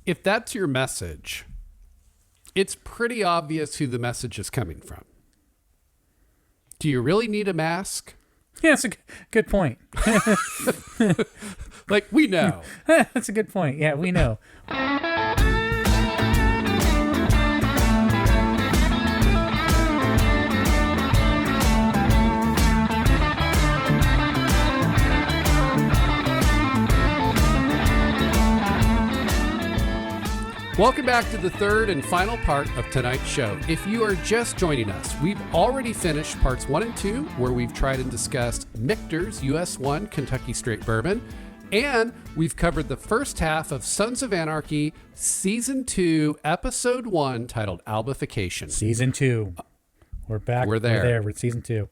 if that's your message, it's pretty obvious who the message is coming from. Do you really need a mask? Yeah, that's a good point. Like, we know. That's a good point. Yeah, we know. Welcome back to the third and final part of tonight's show. If you are just joining us, we've already finished parts 1 and 2, where we've tried and discussed Michter's US 1 Kentucky Straight Bourbon, and we've covered the first half of Sons of Anarchy Season 2, Episode 1, titled Albification. Season 2. We're back. We're there. We're Season 2.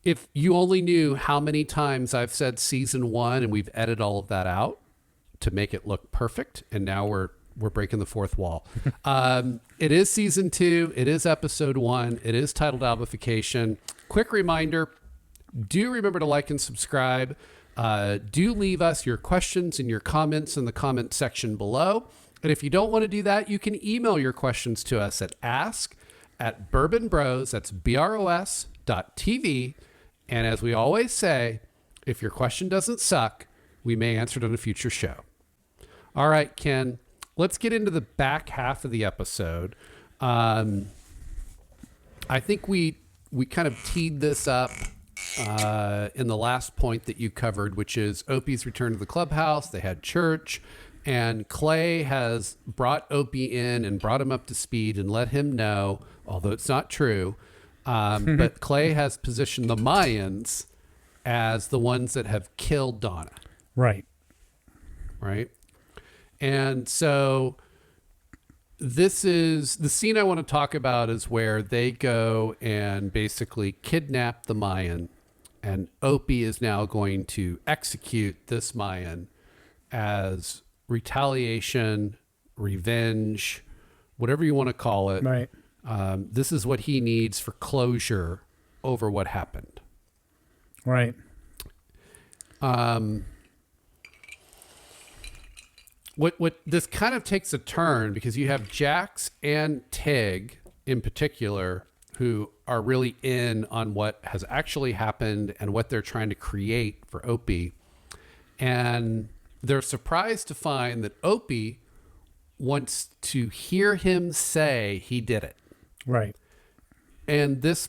If you only knew how many times I've said Season 1 and we've edited all of that out to make it look perfect, and now we're breaking the fourth wall. It is Season 2. It is Episode 1. It is titled Albification. Quick reminder, do remember to like and subscribe. Do leave us your questions and your comments in the comment section below. And if you don't want to do that, you can email your questions to us at ask@bourbonbros, that's BROS.TV. And as we always say, if your question doesn't suck, we may answer it on a future show. All right, Ken, let's get into the back half of the episode. I think we kind of teed this up in the last point that you covered, which is Opie's return to the clubhouse. They had church, and Clay has brought Opie in and brought him up to speed and let him know, although it's not true, but Clay has positioned the Mayans as the ones that have killed Donna. Right. And so this is the scene I want to talk about, is where they go and basically kidnap the Mayan, and Opie is now going to execute this Mayan as retaliation, revenge, whatever you want to call it. Right. This is what he needs for closure over what happened. Right. What this kind of takes a turn, because you have Jax and Tig in particular, who are really in on what has actually happened and what they're trying to create for Opie. And they're surprised to find that Opie wants to hear him say he did it. Right. And this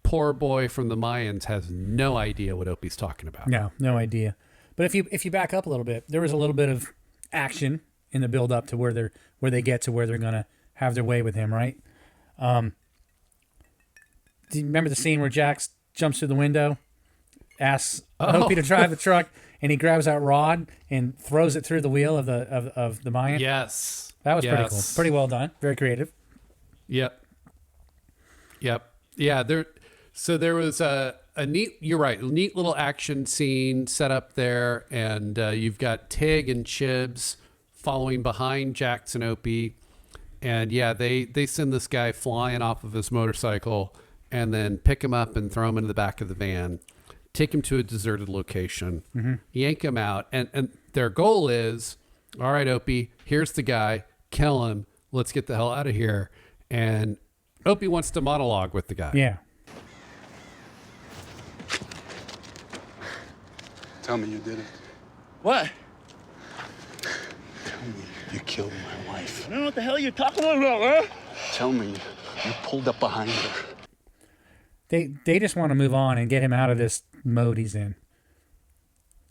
poor boy from the Mayans has no idea what Opie's talking about. No idea. But if you back up a little bit, there was a little bit of action in the build up to where they get to where they're going to have their way with him, right? Do you remember the scene where Jax jumps through the window, asks Opie to drive the truck, and he grabs that rod and throws it through the wheel of the Mayan? Yes. That was pretty cool. Pretty well done. Very creative. Yep. Yeah, there was a neat, you're right, neat little action scene set up there, and you've got Tig and Chibs following behind Jax and Opie, and yeah, they send this guy flying off of his motorcycle and then pick him up and throw him into the back of the van, take him to a deserted location, yank him out, and their goal is, all right, Opie, here's the guy, kill him, let's get the hell out of here. And Opie wants to monologue with the guy. Yeah. Tell me you did it. What? Tell me you killed my wife. I don't know what the hell you're talking about, huh? Tell me you pulled up behind her. They just want to move on and get him out of this mode he's in.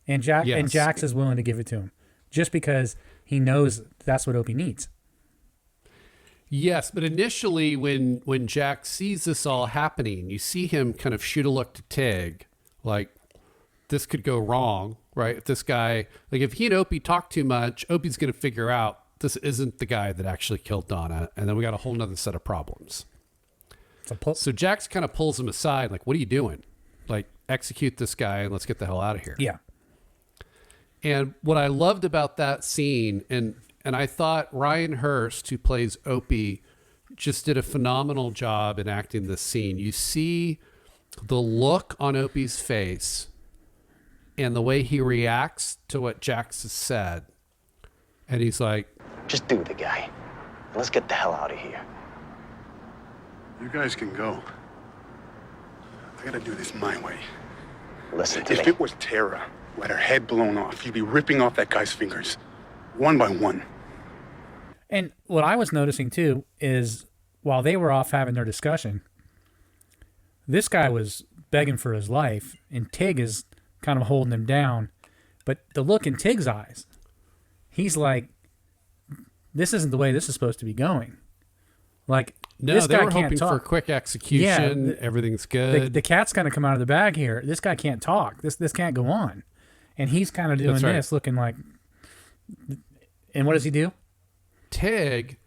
And Jax is willing to give it to him just because he knows that's what Opie needs. Yes, but initially when Jax sees this all happening, you see him kind of shoot a look to Tig, like, this could go wrong, right? If this guy, like, if he and Opie talk too much, Opie's going to figure out this isn't the guy that actually killed Donna, and then we got a whole nother set of problems. So Jax kind of pulls him aside, like, what are you doing? Like, execute this guy and let's get the hell out of here. Yeah. And what I loved about that scene, and I thought Ryan Hurst, who plays Opie, just did a phenomenal job in acting this scene. You see the look on Opie's face and the way he reacts to what Jax has said. And he's like, Just do the guy. Let's get the hell out of here. You guys can go. I gotta do this my way. Listen to If me. it was Tara who had her head blown off, you'd be ripping off that guy's fingers, one by one. And what I was noticing too is while they were off having their discussion, this guy was begging for his life, and Tig is kind of holding him down. But the look in Tig's eyes, he's like, this isn't the way this is supposed to be going. Like, no, this they guy were can't hoping talk. for quick execution. Yeah, Everything's good. The cat's going to come out of the bag here. This guy can't talk. This can't go on. And he's kind of doing That's right. this, looking like, and what does he do? Tig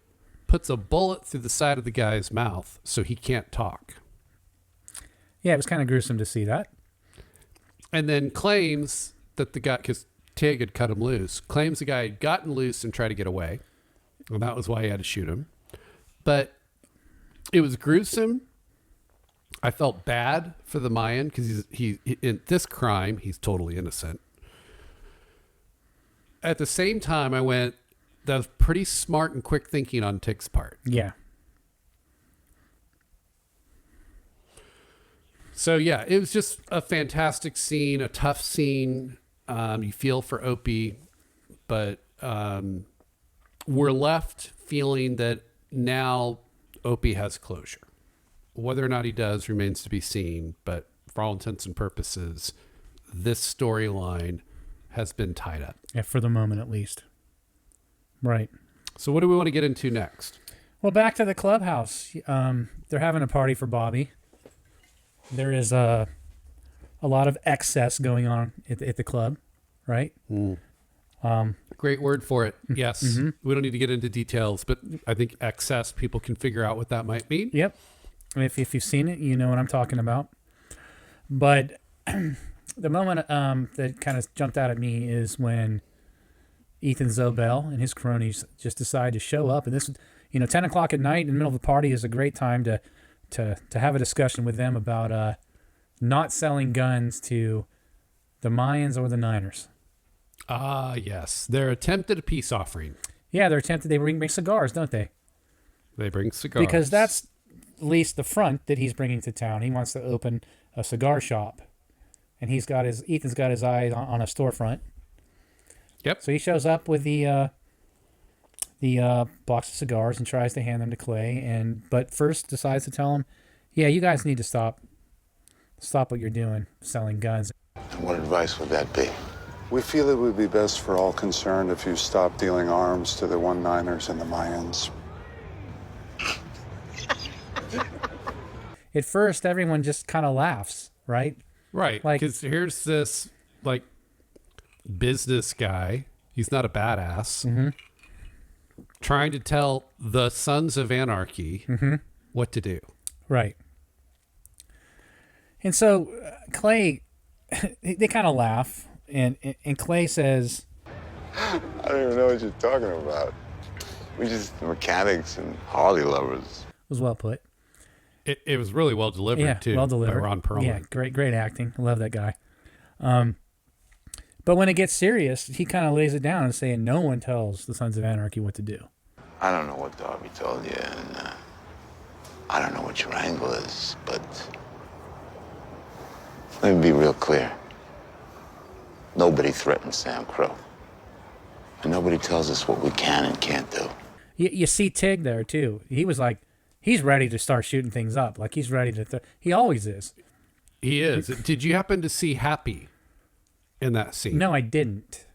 puts a bullet through the side of the guy's mouth so he can't talk. Yeah, it was kind of gruesome to see that. And then claims that the guy, because Tig had cut him loose, claims the guy had gotten loose and tried to get away. And that was why he had to shoot him. But it was gruesome. I felt bad for the Mayan because he in this crime, he's totally innocent. At the same time, I went, that was pretty smart and quick thinking on Tig's part. Yeah. So yeah, it was just a fantastic scene, a tough scene. You feel for Opie, but we're left feeling that now Opie has closure. Whether or not he does remains to be seen, but for all intents and purposes, this storyline has been tied up. Yeah, for the moment at least. Right. So what do we want to get into next? Well, back to the clubhouse. They're having a party for Bobby. There is a lot of excess going on at the club, right? Great word for it. Yes. Mm-hmm. We don't need to get into details, but I think excess, people can figure out what that might mean. Yep. If you've seen it, you know what I'm talking about. But the moment that kind of jumped out at me is when Ethan Zobel and his cronies just decide to show up. And this, 10 o'clock at night in the middle of the party is a great time to have a discussion with them about not selling guns to the Mayans or the Niners. Ah, yes. Their attempt at a peace offering. Yeah, they're tempted. They bring cigars, don't they? They bring cigars. Because that's at least the front that he's bringing to town. He wants to open a cigar shop, and Ethan's got his eye on a storefront. Yep. So he shows up with the box of cigars and tries to hand them to Clay, but first decides to tell him, "Yeah, you guys need to stop what you're doing, selling guns." What advice would that be? We feel it would be best for all concerned if you stop dealing arms to the 1-9ers and the Mayans. At first, everyone just kind of laughs, right? Right. Like- Because here's this, business guy. He's not a badass. Trying to tell the Sons of Anarchy what to do. Right. And so Clay, they kind of laugh, and Clay says, I don't even know what you're talking about. We just mechanics and Harley lovers. was well put. It was really well delivered, Yeah, too. well delivered. By Ron Perlman. Yeah, great acting. I love that guy. But when it gets serious, he kind of lays it down and saying, no one tells the Sons of Anarchy what to do. I don't know what Darby told you, and I don't know what your angle is, but let me be real clear. Nobody threatens Sam Crow. And nobody tells us what we can and can't do. You see Tig there, too. He was like, he's ready to start shooting things up. Like, he's ready to... he always is. He is. Did you happen to see Happy in that scene? No, I didn't.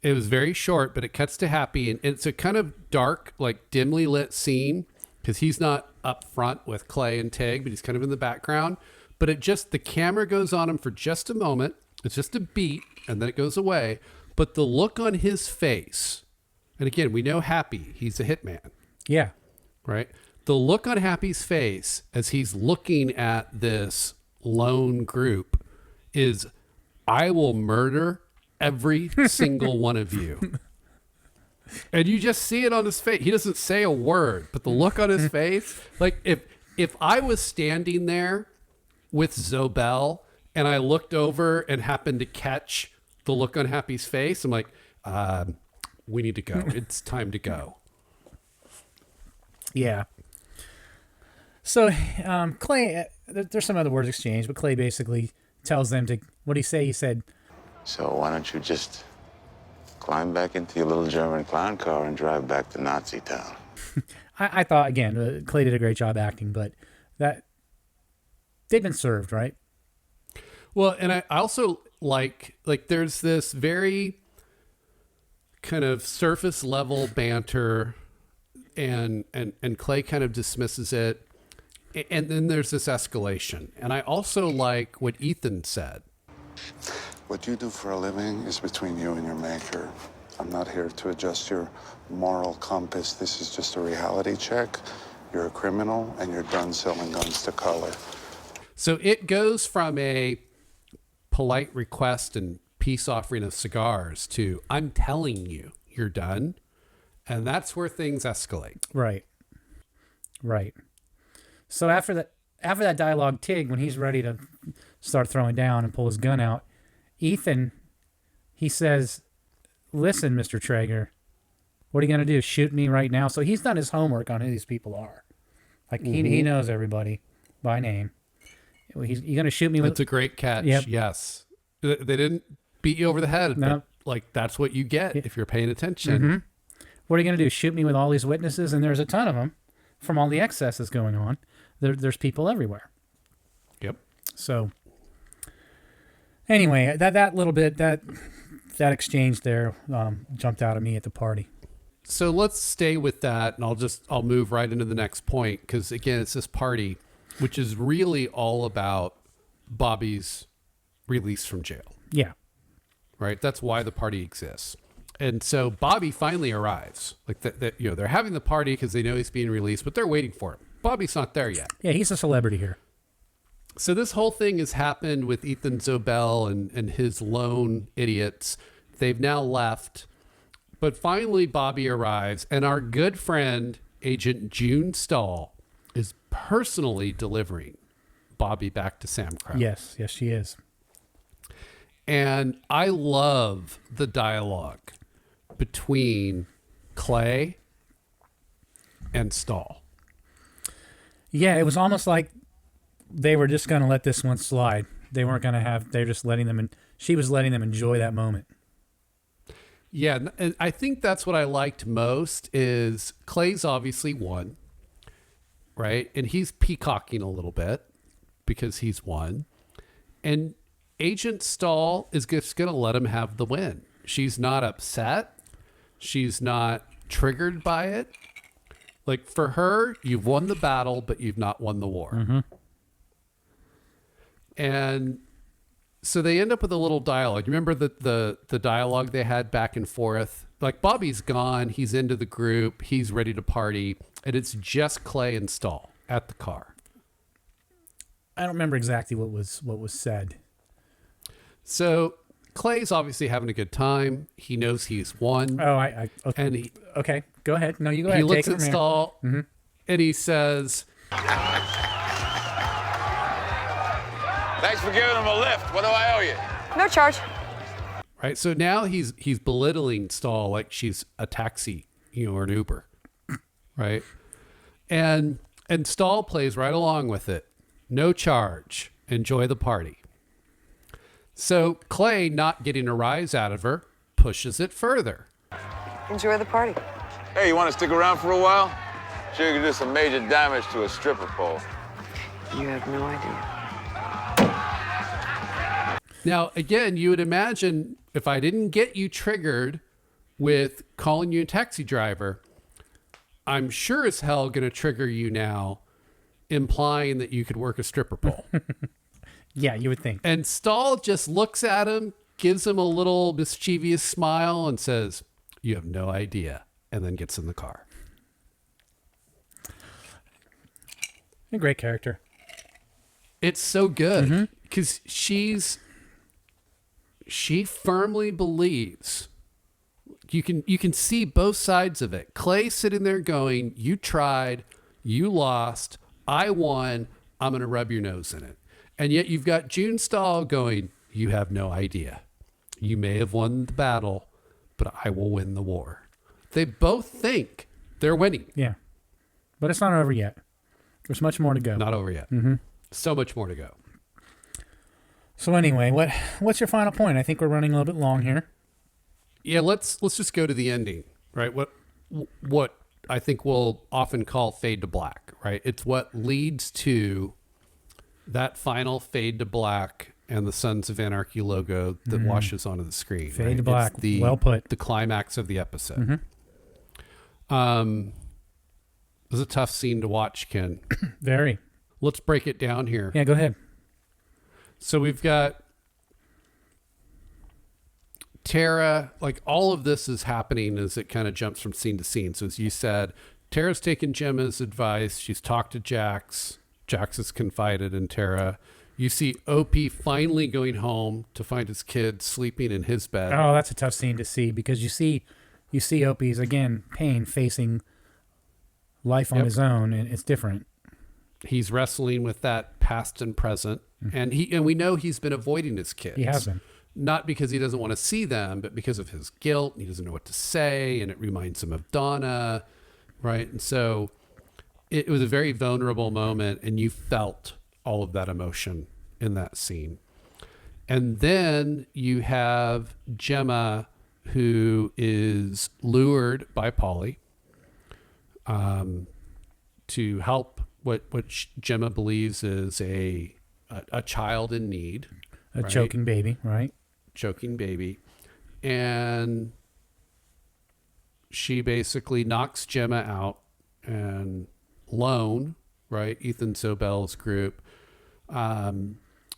It was very short, but it cuts to Happy, and it's a kind of dark, dimly lit scene because he's not up front with Clay and Tig, but he's kind of in the background. But the camera goes on him for just a moment. It's just a beat, and then it goes away. But the look on his face, and again, we know Happy, he's a hitman, Yeah. right? The look on Happy's face as he's looking at this lone group is, I will murder every single one of you. And you just see it on his face. He doesn't say a word, but the look on his face, if I was standing there with Zobel and I looked over and happened to catch the look on Happy's face, I'm like, we need to go. It's time to go. Yeah. So Clay, there's some other words exchanged, but Clay basically tells them to, what did he say? He said, So why don't you just climb back into your little German clown car and drive back to Nazi town? I thought, again, Clay did a great job acting, but that they've been served, right? Well, and I also like there's this very kind of surface level banter, and Clay kind of dismisses it, and then there's this escalation. And I also like what Ethan said. What you do for a living is between you and your maker. I'm not here to adjust your moral compass. This is just a reality check. You're a criminal, and you're done selling guns to color. So it goes from a polite request and peace offering of cigars to, I'm telling you, you're done. And that's where things escalate. Right. So after that dialogue, Tig, when he's ready to start throwing down and pull his gun out, Ethan, he says, listen, Mr. Traeger, what are you going to do? Shoot me right now? So he's done his homework on who these people are. Like, he knows everybody by name. He's going to shoot me with... That's a great catch. Yep. Yes. They didn't beat you over the head. No. But, like, that's what you get if you're paying attention. Mm-hmm. What are you going to do? Shoot me with all these witnesses? And there's a ton of them from all the excesses going on. There's people everywhere. Yep. So anyway, that little bit, that exchange there jumped out at me at the party. So let's stay with that, and I'll move right into the next point, because again, it's this party, which is really all about Bobby's release from jail. Yeah. Right. That's why the party exists. And so Bobby finally arrives. Like that, they're having the party because they know he's being released, but they're waiting for him. Bobby's not there yet. Yeah, he's a celebrity here. So this whole thing has happened with Ethan Zobel and his lone idiots. They've now left. But finally, Bobby arrives, and our good friend, Agent June Stahl, is personally delivering Bobby back to Sam Crow. Yes, she is. And I love the dialogue between Clay and Stahl. Yeah, it was almost like they were just going to let this one slide. They weren't going to have, they're just letting them, she was letting them enjoy that moment. Yeah, and I think that's what I liked most is Clay's obviously won, right? And he's peacocking a little bit because he's won. And Agent Stahl is just going to let him have the win. She's not upset. She's not triggered by it. Like, for her, you've won the battle, but you've not won the war. Mm-hmm. And so they end up with a little dialogue. You remember the dialogue they had back and forth? Like, Bobby's gone. He's into the group. He's ready to party. And it's just Clay and Stahl at the car. I don't remember exactly what was said. So Clay's obviously having a good time. He knows he's won. Oh, okay. And okay, go ahead. No, you go ahead. He looks Take it at from here. Stahl and he says, Thanks for giving him a lift. What do I owe you? No charge. right. So now he's belittling Stahl like she's a taxi, or an Uber, right? And Stahl plays right along with it. No charge. Enjoy the party. So Clay, not getting a rise out of her, pushes it further. Enjoy the party. Hey, you want to stick around for a while? Sure, you can do some major damage to a stripper pole. You have no idea. Now, again, you would imagine if I didn't get you triggered with calling you a taxi driver, I'm sure as hell going to trigger you now, implying that you could work a stripper pole. Yeah, you would think. And Stahl just looks at him, gives him a little mischievous smile, and says, "You have no idea," and then gets in the car. A great character. It's so good because she firmly believes. You can see both sides of it. Clay sitting there going, "You tried, you lost, I won. I'm going to rub your nose in it." And yet you've got June Stahl going, "You have no idea. You may have won the battle, but I will win the war. They both think they're winning. Yeah. But it's not over yet. There's much more to go. Not over yet. Mm-hmm. So much more to go. So anyway, what's your final point? I think we're running a little bit long here. Yeah, let's just go to the ending, right? What I think we'll often call fade to black, right? It's what leads to that final fade to black and the Sons of Anarchy logo that washes onto the screen. Fade right? to black. It's Well put. The climax of the episode. It was a tough scene to watch, Ken. Very. Let's break it down here. Yeah, go ahead. So we've got Tara, like all of this is happening as it kind of jumps from scene to scene. So as you said, Tara's taken Gemma's advice. She's talked to Jax. Jax has confided in Tara. You see OP finally going home to find his kid sleeping in his bed. Oh, that's a tough scene to see because you see OP's, again, pain facing life on his own, and it's different. He's wrestling with that past and present. And we know he's been avoiding his kids. He has been. Not because he doesn't want to see them, but because of his guilt. He doesn't know what to say, and it reminds him of Donna, right? And so it was a very vulnerable moment, and you felt all of that emotion in that scene. And then you have Gemma, who is lured by Polly to help what Gemma believes is a child in need. A choking baby, right? Choking baby. And she basically knocks Gemma out, and Lone, right, Ethan Zobel's group,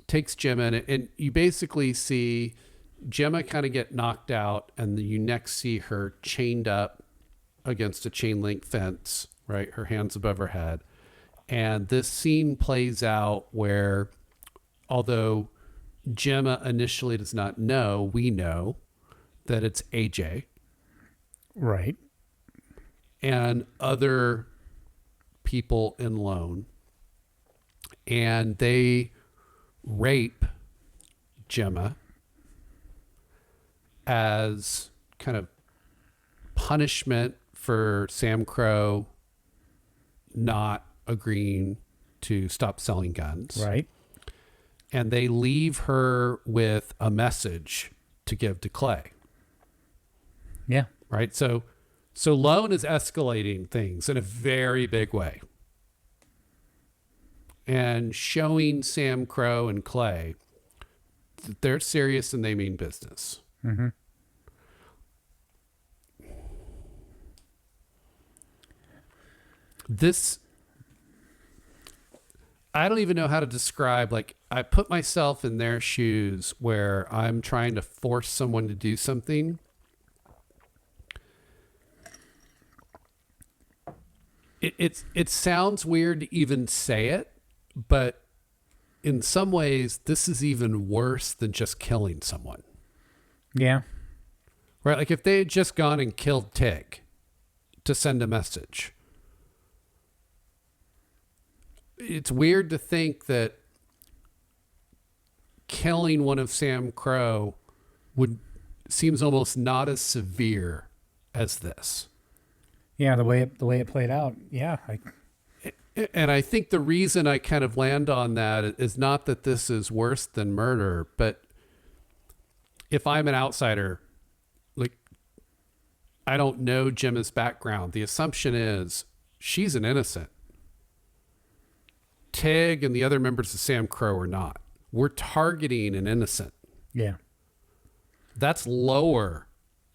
takes Gemma, and you basically see Gemma kind of get knocked out, and then you next see her chained up against a chain link fence, right, her hands above her head. And this scene plays out where, although Gemma initially does not know, we know that it's AJ. Right. And other people in Lone. And they rape Gemma as kind of punishment for Sam Crow not agreeing to stop selling guns. Right. And they leave her with a message to give to Clay. Yeah. Right. So Lone is escalating things in a very big way and showing Sam Crow and Clay that they're serious and they mean business. Mm-hmm. This, I don't even know how to describe, like, I put myself in their shoes where I'm trying to force someone to do something. It sounds weird to even say it, but in some ways, this is even worse than just killing someone. Yeah. Right? Like if they had just gone and killed Tig to send a message. It's weird to think that killing one of Sam Crow seems almost not as severe as this. Yeah, the way it played out. Yeah. And I think the reason I kind of land on that is not that this is worse than murder, but if I'm an outsider, like, I don't know Gemma's background. The assumption is she's an innocent. Tig and the other members of Sam Crow are not. We're targeting an innocent. Yeah. That's lower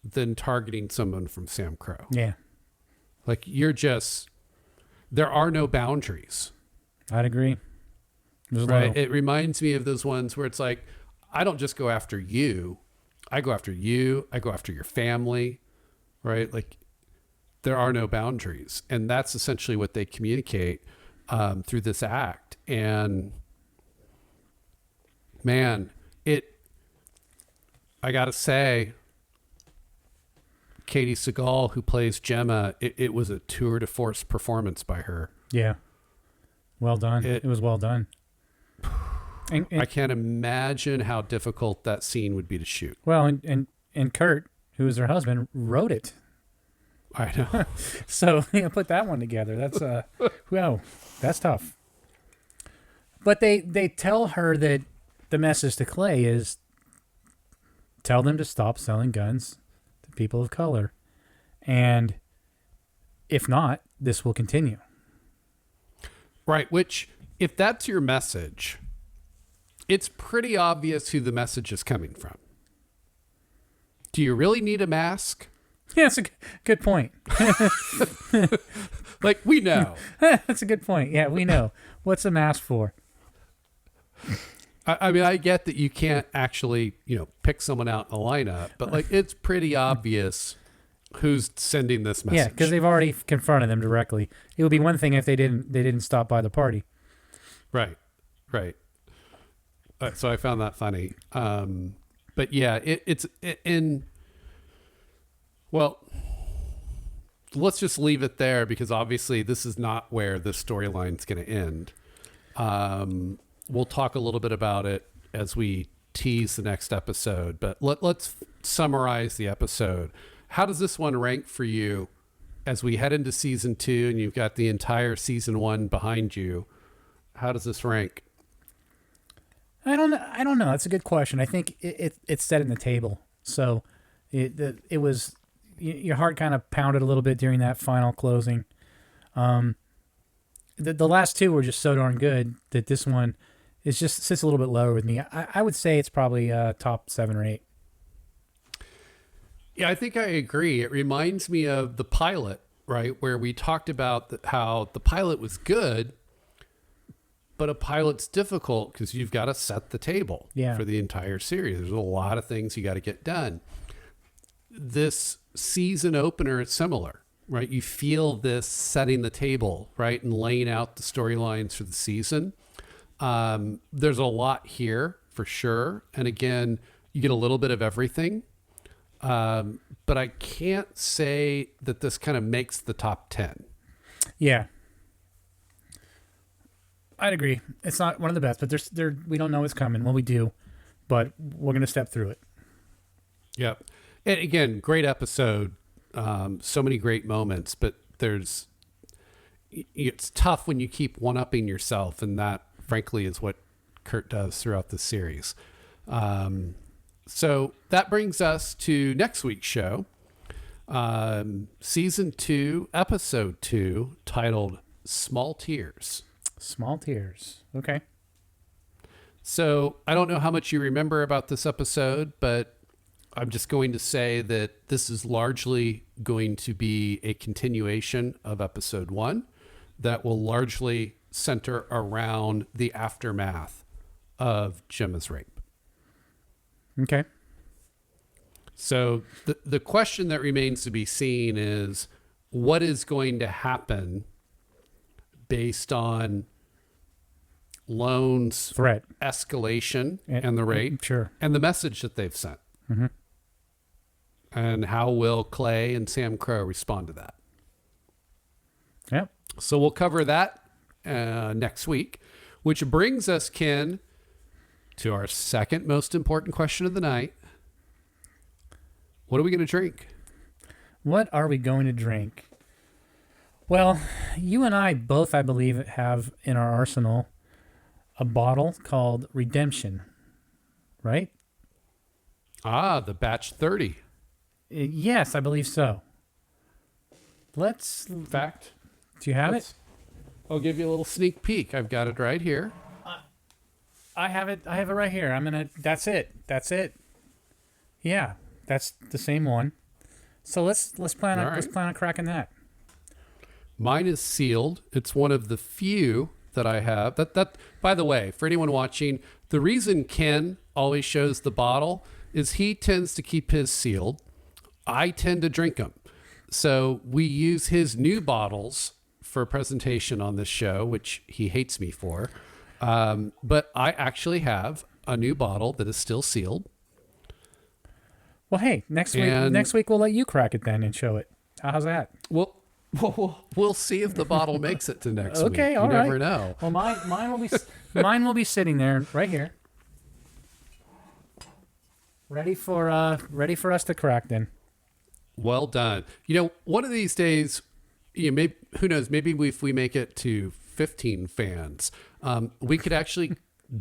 than targeting someone from Sam Crow. Yeah. Like, there are no boundaries. I'd agree. Right. It reminds me of those ones where it's like, I don't just go after you. I go after you. I go after your family. Right. Like, there are no boundaries. And that's essentially what they communicate through this act. And man, I got to say, Katie Seagal, who plays Gemma, it was a tour de force performance by her. Yeah. Well done. It was well done. And I can't imagine how difficult that scene would be to shoot. Well, and Kurt, who is her husband, wrote it. I know. So put that one together. That's whoa, that's tough. But they tell her that the message to Clay is tell them to stop selling guns to people of color, and if not, this will continue. Right, which, if that's your message, it's pretty obvious who the message is coming from. Do you really need a mask? Yeah, that's a good point. Like, we know. That's a good point. Yeah, we know. What's a mask for? I mean, I get that you can't actually, pick someone out in a lineup, but like, it's pretty obvious who's sending this message. Yeah, because they've already confronted them directly. It would be one thing if they didn't stop by the party. Right. So I found that funny. But yeah, well, let's just leave it there because obviously this is not where the storyline's going to end. We'll talk a little bit about it as we tease the next episode, but let's summarize the episode. How does this one rank for you as we head into season 2 and you've got the entire season 1 behind you? How does this rank? I don't know. That's a good question. I think it's set in the table. So it was, your heart kind of pounded a little bit during that final closing. The last two were just so darn good that this one is just sits a little bit lower with me. I would say it's probably top 7 or 8. Yeah, I think I agree. It reminds me of the pilot, right? Where we talked about how the pilot was good, but a pilot's difficult because you've got to set the table for the entire series. There's a lot of things you got to get done. This season opener is similar, right? You feel this setting the table, right? And laying out the storylines for the season. There's a lot here for sure. And again, you get a little bit of everything. But I can't say that this kind of makes the top 10. Yeah. I'd agree. It's not one of the best, but we don't know what's coming. Well, we do, but we're going to step through it. Yep. And again, great episode. So many great moments, but it's tough when you keep one-upping yourself. And that frankly is what Kurt does throughout the series. So that brings us to next week's show, season 2, episode 2, titled Small Tears. Small Tears. Okay. So I don't know how much you remember about this episode, but I'm just going to say that this is largely going to be a continuation of episode 1 that will largely center around the aftermath of Gemma's rape. Okay. So the question that remains to be seen is what is going to happen based on Lone's threat, escalation, and the rape, sure, and the message that they've sent. Mm-hmm. And how will Clay and Sam Crow respond to that? Yep. So we'll cover that next week, which brings us, Ken, to our second most important question of the night. What are we going to drink? What are we going to drink? Well, you and I both, I believe, have in our arsenal a bottle called Redemption, right? Ah, the batch 30. Yes, I believe so. In fact, do you have it? I'll give you a little sneak peek. I've got it right here. I have it right here. That's it. Yeah, that's the same one. So let's plan on cracking that. Mine is sealed. It's one of the few that I have. That by the way, for anyone watching, the reason Ken always shows the bottle is he tends to keep his sealed. I tend to drink them. So we use his new bottles for presentation on this show, which he hates me for. But I actually have a new bottle that is still sealed. Well, hey, next week we'll let you crack it then and show it. How's that? Well, we'll see if the bottle makes it to next week. Okay, all right. You never know. Well, mine will be sitting there right here, ready for us to crack then. Well done. One of these days, maybe, who knows, maybe if we make it to 15 fans, we could actually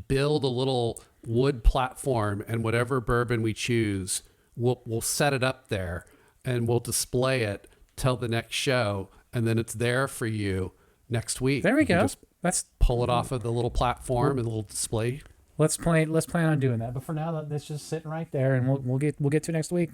build a little wood platform, and whatever bourbon we choose, we'll set it up there and we'll display it till the next show. And then it's there for you next week. There we go. Let's pull it off of the little platform and the little display. Let's plan on doing that. But for now, that's just sitting right there, and we'll get to next week.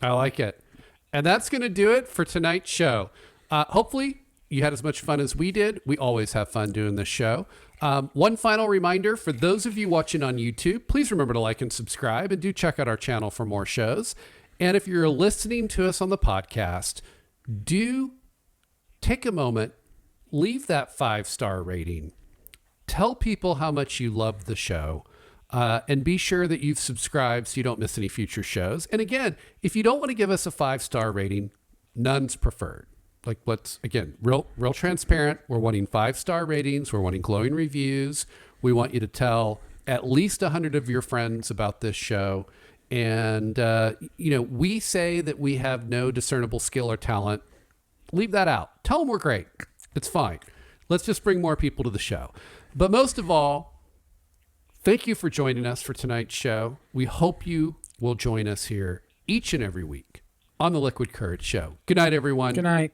I like it. And that's going to do it for tonight's show. Hopefully you had as much fun as we did. We always have fun doing this show. One final reminder for those of you watching on YouTube, please remember to like and subscribe, and do check out our channel for more shows. And if you're listening to us on the podcast, do take a moment, leave that 5-star rating. Tell people how much you love the show, and be sure that you've subscribed so you don't miss any future shows. And again, if you don't want to give us a 5-star rating, none's preferred. Like, again, real transparent. We're wanting 5-star ratings. We're wanting glowing reviews. We want you to tell at least 100 of your friends about this show. And, we say that we have no discernible skill or talent. Leave that out. Tell them we're great. It's fine. Let's just bring more people to the show. But most of all, thank you for joining us for tonight's show. We hope you will join us here each and every week on the Liquid Courage Show. Good night, everyone. Good night.